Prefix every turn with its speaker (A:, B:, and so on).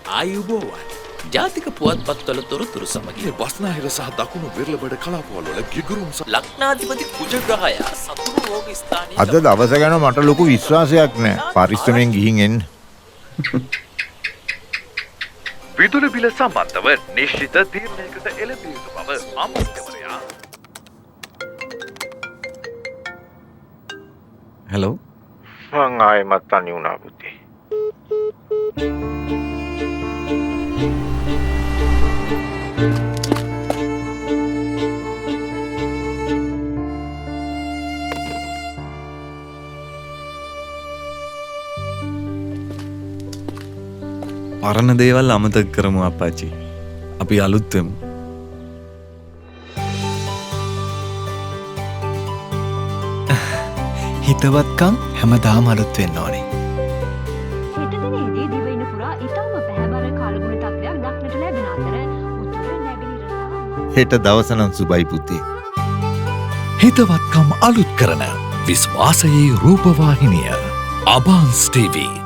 A: ආයුබෝවන් ජාතික පුවත්පත්වල තොරතුරු සමගින්
B: බස්නාහිර සහ දකුණු විරලබඩ කලාපවල ගිගුරුම්
A: ලක්නාධිපති කුජග්‍රහයා සතුරු රෝග ස්ථානයේ
C: අද දවස ගැන මට ලොකු විශ්වාසයක් නෑ. පරිස්සමෙන් ගිහින් එන්න.
B: විදුලි බිල සම්බන්ධව නිශ්චිත තීරණයකට එළඹිය යුතු බව අමාත්‍යවරයා.
D: හෙලෝ
C: මං ආයෙමත් තනි වුණා පුතේ.
D: පරණ දේවල් අමතක කරමු අප්පාච්චි. අපි අලුත් වෙමු.
E: හිතවත්කම් හැමදාම අලුත් වෙන්න ඕනේ.
F: හෙට දිනේදී දිවයින පුරා ඉතාම පැහැබර කාලගුණ තත්ත්වයක් දක්නට ලැබෙන අතර උතුර නැගෙනහිර සහ
C: හෙට දවස නම් සුබයි පුතේ.
G: හිතවත්කම් අලුත් කරන විශ්වාසයේ රූපවාහිනිය අබාන්ස් TV